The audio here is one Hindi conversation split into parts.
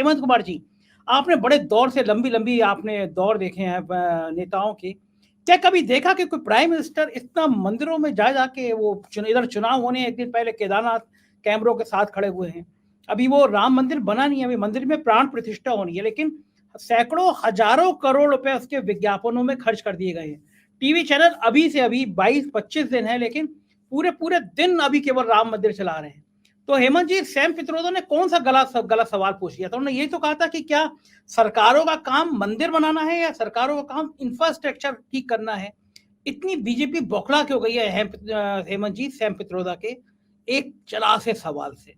हेमंत कुमार जी, आपने बड़े दौर से लंबी आपने दौर देखे हैं नेताओं के। क्या कभी देखा कि कोई प्राइम मिनिस्टर इतना मंदिरों में जा जाके वो इधर चुनाव होने एक दिन पहले केदारनाथ कैमरों के साथ खड़े हुए हैं। अभी वो राम मंदिर बना नहीं है, अभी मंदिर में प्राण प्रतिष्ठा होनी है, लेकिन सैकड़ों हजारों करोड़ रुपए उसके विज्ञापनों में खर्च कर दिए गए हैं। टीवी चैनल अभी से अभी 22-25 दिन है, लेकिन पूरे पूरे दिन अभी केवल राम मंदिर चला रहे हैं। तो हेमंत जी, सैम पित्रोदा ने कौन सा गलत सवाल पूछ लिया था? उन्होंने यही तो कहा था कि क्या सरकारों का काम मंदिर बनाना है या सरकारों का काम इंफ्रास्ट्रक्चर ठीक करना है? इतनी बीजेपी बौखला क्यों गई है हेमंत जी सैम पित्रोदा के एक चला से सवाल से?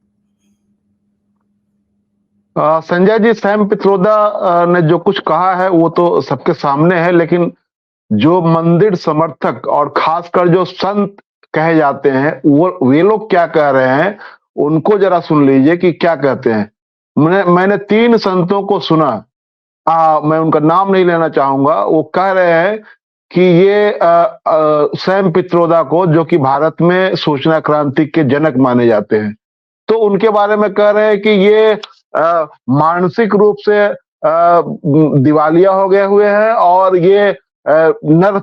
संजय जी, सैम पित्रोदा ने जो कुछ कहा है वो तो सबके सामने है, लेकिन जो मंदिर समर्थक और खासकर जो संत कहे जाते हैं वो वे लोग क्या कह रहे हैं, उनको जरा सुन लीजिए कि क्या कहते हैं। मैंने 3 संतों को सुना, मैं उनका नाम नहीं लेना चाहूंगा। वो कह रहे हैं कि ये सैम पित्रोदा को, जो कि भारत में सूचना क्रांति के जनक माने जाते हैं, तो उनके बारे में कह रहे हैं कि ये मानसिक रूप से दिवालिया हो गए हुए हैं और ये नर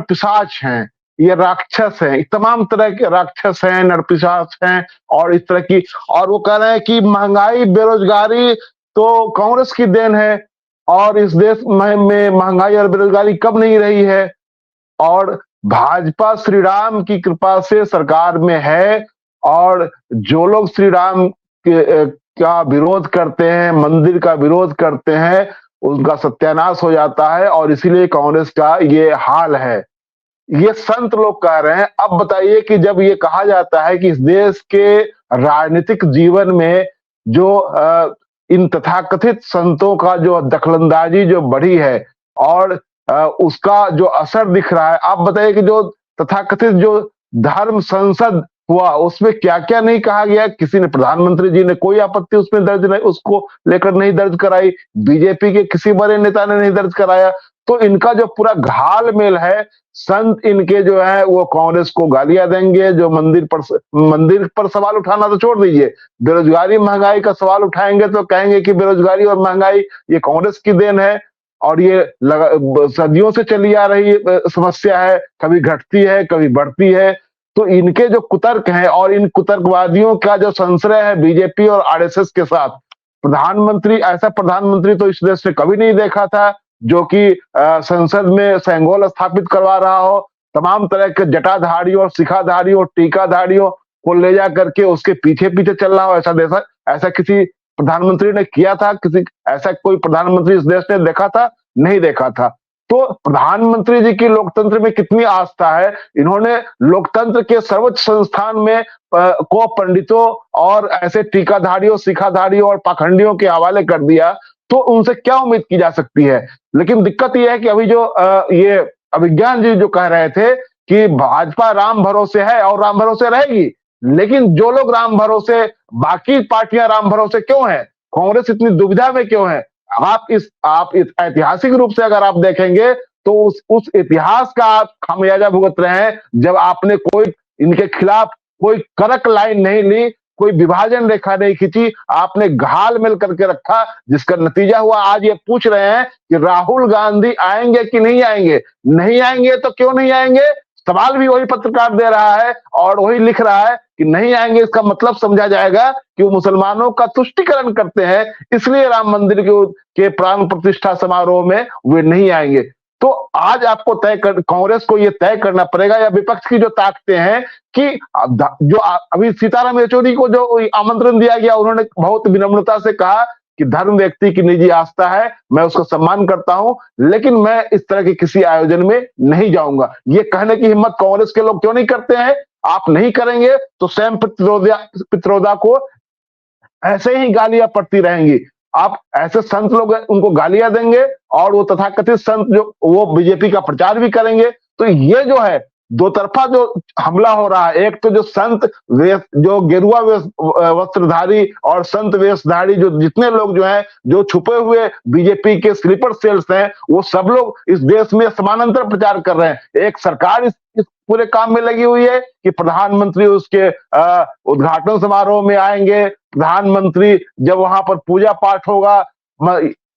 पिशाच हैं, ये राक्षस हैं, तमाम तरह के राक्षस हैं, नर पिशाच हैं और इस तरह की। और वो कह रहे हैं कि महंगाई बेरोजगारी तो कांग्रेस की देन है और इस देश में महंगाई और बेरोजगारी कब नहीं रही है, और भाजपा श्री राम की कृपा से सरकार में है और जो लोग श्री राम का विरोध करते हैं, मंदिर का विरोध करते हैं, उनका सत्यानाश हो जाता है और इसीलिए कांग्रेस का ये हाल है। ये संत लोग कह रहे हैं। अब बताइए कि जब ये कहा जाता है कि इस देश के राजनीतिक जीवन में जो इन तथाकथित संतों का जो दखलंदाजी जो बढ़ी है और उसका जो असर दिख रहा है, आप बताइए कि जो तथाकथित जो धर्म संसद हुआ उसमें क्या क्या नहीं कहा गया। किसी ने, प्रधानमंत्री जी ने कोई आपत्ति उसमें दर्ज नहीं, उसको लेकर नहीं दर्ज कराई, बीजेपी के किसी बड़े नेता ने नहीं दर्ज कराया। तो इनका जो पूरा घालमेल है, संत इनके जो है वो कांग्रेस को गालियां देंगे, जो मंदिर पर सवाल उठाना तो छोड़ दीजिए, बेरोजगारी महंगाई का सवाल उठाएंगे तो कहेंगे कि बेरोजगारी और महंगाई ये कांग्रेस की देन है और ये सदियों से चली आ रही समस्या है, कभी घटती है कभी बढ़ती है। तो इनके जो कुतर्क हैं और इन कुतर्कवादियों का जो संश्रय है बीजेपी और आरएसएस के साथ, ऐसा प्रधानमंत्री तो इस देश में कभी नहीं देखा था जो कि संसद में सेंगोल स्थापित करवा रहा हो, तमाम तरह के जटाधारियों और शिखाधारियों और टीकाधारियों को ले जा करके उसके पीछे पीछे चल रहा हो। ऐसा किसी प्रधानमंत्री ने किया था? ऐसा कोई प्रधानमंत्री इस देश ने देखा था? नहीं देखा था। तो प्रधानमंत्री जी की लोकतंत्र में कितनी आस्था है, इन्होंने लोकतंत्र के सर्वोच्च संस्थान में को पंडितों और ऐसे टीकाधारियों, शिखाधारियों और पाखंडियों के हवाले कर दिया, तो उनसे क्या उम्मीद की जा सकती है। लेकिन दिक्कत यह है कि अभी जो ये अभिज्ञान जी जो कह रहे थे कि भाजपा राम भरोसे है और राम भरोसे रहेगी, लेकिन जो लोग राम भरोसे, बाकी पार्टियां राम भरोसे क्यों है, कांग्रेस इतनी दुविधा में क्यों है? आप इस ऐतिहासिक रूप से अगर आप देखेंगे तो उस इतिहास का आप खामियाजा भुगत रहे हैं जब आपने कोई इनके खिलाफ कोई कड़क लाइन नहीं ली, कोई विभाजन रेखा नहीं खींची, आपने घाल मिल करके रखा, जिसका नतीजा हुआ आज ये पूछ रहे हैं कि राहुल गांधी आएंगे कि नहीं आएंगे। नहीं आएंगे तो क्यों नहीं आएंगे, सवाल भी वही पत्रकार दे रहा है और वही लिख रहा है कि नहीं आएंगे, इसका मतलब समझा जाएगा कि वो मुसलमानों का तुष्टीकरण करते हैं, इसलिए राम मंदिर के प्राण प्रतिष्ठा समारोह में वे नहीं आएंगे। तो आज आपको कांग्रेस को ये तय करना पड़ेगा, या विपक्ष की जो ताकतें हैं कि जो अभी सीताराम येचुरी को जो आमंत्रण दिया गया, उन्होंने बहुत विनम्रता से कहा कि धर्म व्यक्ति की निजी आस्था है, मैं उसका सम्मान करता हूं, लेकिन मैं इस तरह के किसी आयोजन में नहीं जाऊंगा। ये कहने की हिम्मत कांग्रेस के लोग क्यों नहीं करते हैं? आप नहीं करेंगे तो सैम पित्रोदा को ऐसे ही गालियां पड़ती रहेंगी। आप ऐसे संत लोग उनको गालियां देंगे और वो तथाकथित संत जो वो बीजेपी का प्रचार भी करेंगे। तो ये जो है दो तरफा जो हमला हो रहा है, एक तो जो संत जो गेरुआ वस्त्रधारी और संत वेशधारी जो जितने लोग जो हैं, जो छुपे हुए बीजेपी के स्लीपर सेल्स हैं, वो सब लोग इस देश में समानांतर प्रचार कर रहे हैं। एक सरकार इस पूरे काम में लगी हुई है कि प्रधानमंत्री उसके उद्घाटन समारोह में आएंगे, प्रधानमंत्री जब वहां पर पूजा पाठ होगा,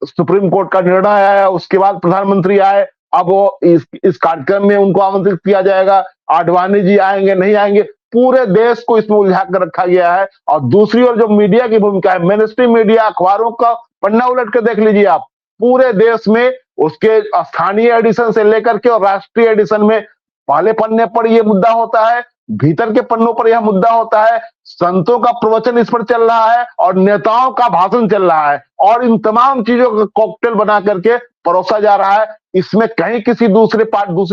सुप्रीम कोर्ट का निर्णय आया, उसके बाद प्रधानमंत्री आए, अब वो इस कार्यक्रम में उनको आमंत्रित किया जाएगा, आडवाणी जी आएंगे नहीं आएंगे, पूरे देश को इसमें उलझा कर रखा गया है। और दूसरी ओर जो मीडिया की भूमिका है, मेनस्ट्रीम मीडिया, अखबारों का पन्ना उलट कर देख लीजिए आप, पूरे देश में उसके स्थानीय एडिशन से लेकर के और राष्ट्रीय एडिशन में पहले पन्ने पर यह मुद्दा होता है, भीतर के पन्नों पर यह मुद्दा होता है, संतों का प्रवचन इस पर चल रहा है और नेताओं का भाषण चल रहा है, और इन तमाम चीजों का कॉकटेल बना करके परोसा जा रहा है। इसमें कहीं किसी दूसरी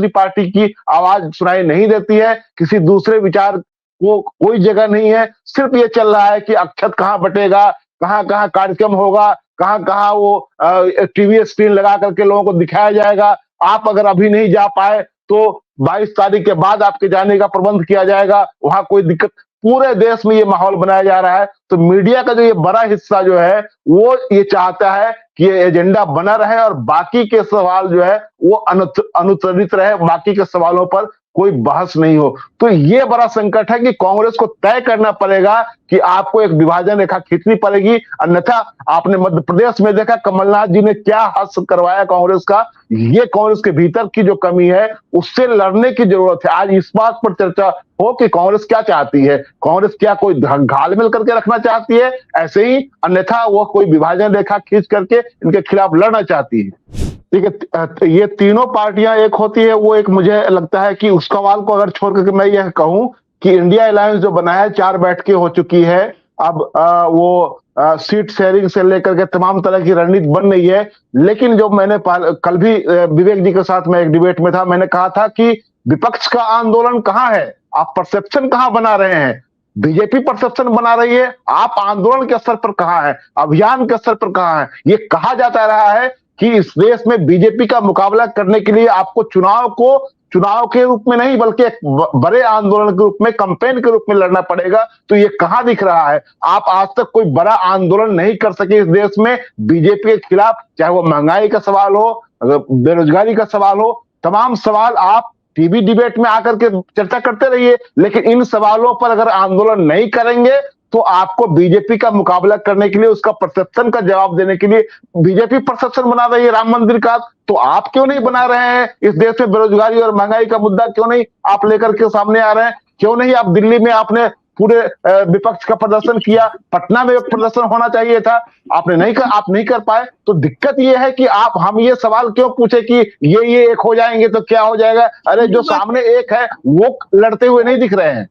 पार्टी की आवाज सुनाई नहीं देती है, किसी दूसरे विचार को कोई जगह नहीं है। सिर्फ ये चल रहा है कि अक्षत कहाँ बटेगा, कहाँ कहाँ कार्यक्रम होगा, कहाँ कहाँ वो टीवी स्क्रीन लगा करके लोगों को दिखाया जाएगा। आप अगर अभी नहीं जा पाए तो 22 तारीख के बाद आपके जाने का प्रबंध किया जाएगा, वहां कोई दिक्कत। पूरे देश में ये माहौल बनाया जा रहा है। तो मीडिया का जो ये बड़ा हिस्सा जो है वो ये चाहता है कि ये एजेंडा बना रहे और बाकी के सवाल जो है वो अनुत्तरित रहे, बाकी के सवालों पर कोई बहस नहीं हो। तो ये बड़ा संकट है कि कांग्रेस को तय करना पड़ेगा कि आपको एक विभाजन रेखा खींचनी पड़ेगी, अन्यथा आपने मध्य प्रदेश में देखा कमलनाथ जी ने क्या हासिल करवाया कांग्रेस का। ये कांग्रेस के भीतर की जो कमी है उससे लड़ने की जरूरत है। आज इस बात पर चर्चा हो कि कांग्रेस क्या चाहती है, कांग्रेस क्या कोई घालमेल करके रखना चाहती है ऐसे ही, अन्यथा वो कोई विभाजन रेखा खींच करके इनके खिलाफ लड़ना चाहती है। ठीक है, ये तीनों पार्टियां एक होती है, वो एक मुझे लगता है कि उस सवाल को अगर छोड़ करके मैं यह कहूं कि इंडिया अलायंस जो बना है 4 बैठकें हो चुकी है, अब वो सीट शेयरिंग से लेकर के तमाम तरह की रणनीति बन रही है। लेकिन जो मैंने कल भी विवेक जी के साथ मैं एक डिबेट में था, मैंने कहा था कि विपक्ष का आंदोलन कहाँ है, आप परसेप्शन कहाँ बना रहे हैं। बीजेपी परसेप्शन बना रही है, आप आंदोलन के स्तर पर कहाँ है, अभियान के स्तर पर कहाँ है। ये कहा जाता रहा है कि इस देश में बीजेपी का मुकाबला करने के लिए आपको चुनाव के रूप में नहीं बल्कि एक बड़े आंदोलन के रूप में, कैंपेन के रूप में लड़ना पड़ेगा। तो ये कहां दिख रहा है? आप आज तक कोई बड़ा आंदोलन नहीं कर सके इस देश में बीजेपी के खिलाफ, चाहे वो महंगाई का सवाल हो, बेरोजगारी का सवाल हो, तमाम सवाल आप टीवी डिबेट में आकर के चर्चा करते रहिए, लेकिन इन सवालों पर अगर आंदोलन नहीं करेंगे तो आपको बीजेपी का मुकाबला करने के लिए, उसका परसेप्शन का जवाब देने के लिए, बीजेपी परसेप्शन बना रही है राम मंदिर का, तो आप क्यों नहीं बना रहे हैं? इस देश में बेरोजगारी और महंगाई का मुद्दा क्यों नहीं आप लेकर के सामने आ रहे हैं? क्यों नहीं आप दिल्ली में आपने पूरे विपक्ष का प्रदर्शन किया, पटना में प्रदर्शन होना चाहिए था, आप नहीं कर पाए। तो दिक्कत ये है कि हम ये सवाल क्यों पूछे कि ये एक हो जाएंगे तो क्या हो जाएगा? अरे जो सामने एक है वो लड़ते हुए नहीं दिख रहे हैं।